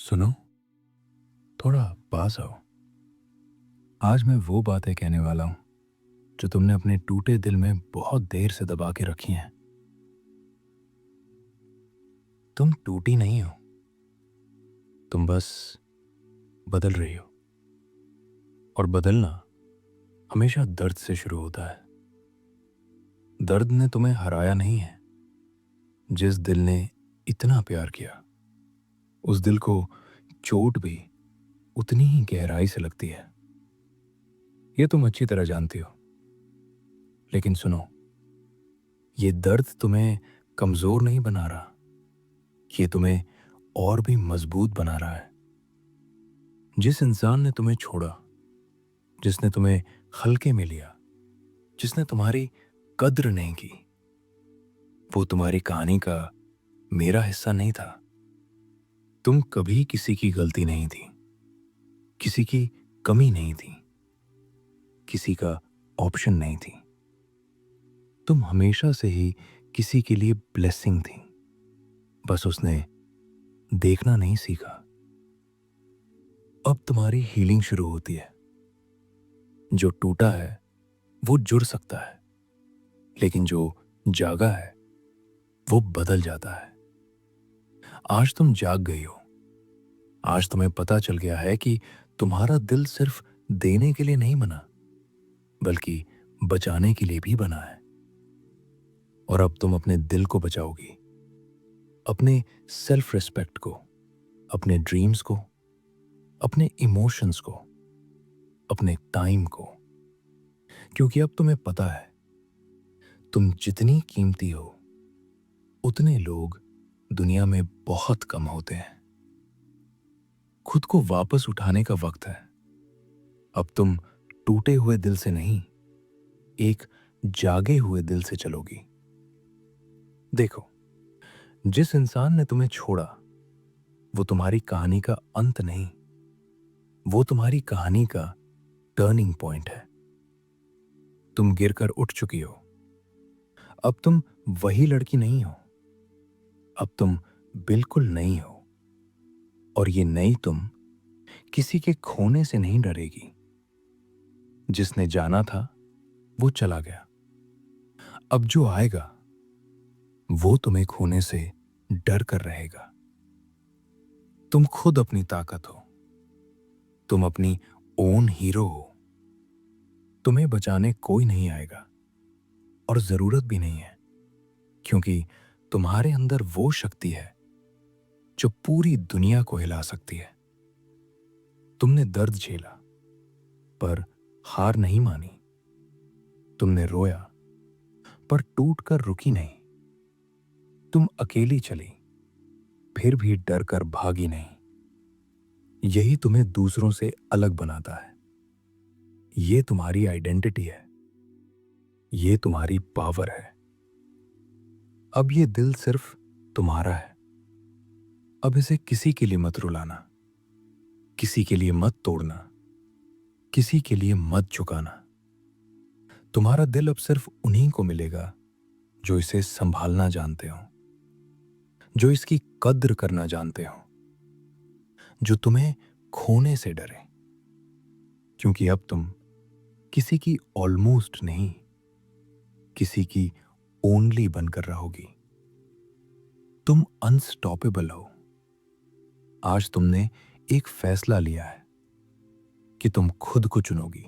सुनो, थोड़ा पास आओ। आज मैं वो बातें कहने वाला हूं जो तुमने अपने टूटे दिल में बहुत देर से दबा के रखी हैं। तुम टूटी नहीं हो, तुम बस बदल रही हो। और बदलना हमेशा दर्द से शुरू होता है। दर्द ने तुम्हें हराया नहीं है। जिस दिल ने इतना प्यार किया, उस दिल को चोट भी उतनी ही गहराई से लगती है। ये तुम अच्छी तरह जानती हो। लेकिन सुनो, ये दर्द तुम्हें कमजोर नहीं बना रहा, ये तुम्हें और भी मजबूत बना रहा है। जिस इंसान ने तुम्हें छोड़ा, जिसने तुम्हें हल्के में लिया, जिसने तुम्हारी कद्र नहीं की, वो तुम्हारी कहानी का मेरा हिस्सा नहीं था। तुम कभी किसी की गलती नहीं थी, किसी की कमी नहीं थी, किसी का ऑप्शन नहीं थी। तुम हमेशा से ही किसी के लिए ब्लेसिंग थी। बस उसने देखना नहीं सीखा। अब तुम्हारी हीलिंग शुरू होती है। जो टूटा है वो जुड़ सकता है, लेकिन जो जागा है वो बदल जाता है। आज तुम जाग गई हो। आज तुम्हें पता चल गया है कि तुम्हारा दिल सिर्फ देने के लिए नहीं बना, बल्कि बचाने के लिए भी बना है। और अब तुम अपने दिल को बचाओगी, अपने सेल्फ रिस्पेक्ट को, अपने ड्रीम्स को, अपने इमोशंस को, अपने टाइम को। क्योंकि अब तुम्हें पता है, तुम जितनी कीमती हो, उतने लोग दुनिया में बहुत कम होते हैं। खुद को वापस उठाने का वक्त है। अब तुम टूटे हुए दिल से नहीं, एक जागे हुए दिल से चलोगी। देखो, जिस इंसान ने तुम्हें छोड़ा, वो तुम्हारी कहानी का अंत नहीं, वो तुम्हारी कहानी का टर्निंग पॉइंट है। तुम गिरकर उठ चुकी हो। अब तुम वही लड़की नहीं हो। अब तुम बिल्कुल नई हो। और ये नई तुम किसी के खोने से नहीं डरेगी। जिसने जाना था वो चला गया। अब जो आएगा वो तुम्हें खोने से डर कर रहेगा। तुम खुद अपनी ताकत हो। तुम अपनी ओन हीरो हो। तुम्हें बचाने कोई नहीं आएगा, और जरूरत भी नहीं है। क्योंकि तुम्हारे अंदर वो शक्ति है जो पूरी दुनिया को हिला सकती है। तुमने दर्द झेला, पर हार नहीं मानी। तुमने रोया, पर टूट कर रुकी नहीं। तुम अकेली चली, फिर भी डर कर भागी नहीं। यही तुम्हें दूसरों से अलग बनाता है। ये तुम्हारी आइडेंटिटी है। ये तुम्हारी पावर है। अब ये दिल सिर्फ तुम्हारा है। अब इसे किसी के लिए मत रुलाना, किसी के लिए मत तोड़ना, किसी के लिए मत झुकाना। तुम्हारा दिल अब सिर्फ उन्हीं को मिलेगा जो इसे संभालना जानते हो, जो इसकी कद्र करना जानते हो, जो तुम्हें खोने से डरे। क्योंकि अब तुम किसी की ऑलमोस्ट नहीं, किसी की ओनली बनकर रहोगी। तुम अनस्टॉपेबल हो। आज तुमने एक फैसला लिया है कि तुम खुद को चुनोगी।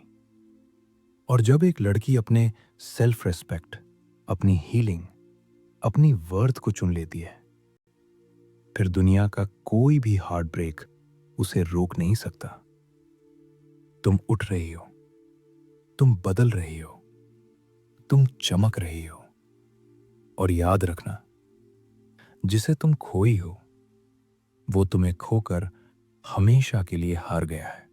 और जब एक लड़की अपने सेल्फ रिस्पेक्ट, अपनी हीलिंग, अपनी वर्थ को चुन लेती है, फिर दुनिया का कोई भी हार्ट ब्रेक उसे रोक नहीं सकता। तुम उठ रही हो, तुम बदल रही हो, तुम चमक रही हो। और याद रखना, जिसे तुम खोई हो वो तुम्हें खोकर हमेशा के लिए हार गया है।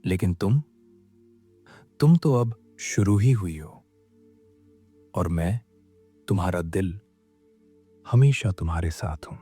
लेकिन तुम तो अब शुरू ही हुई हो। और मैं, तुम्हारा दिल, हमेशा तुम्हारे साथ हूं।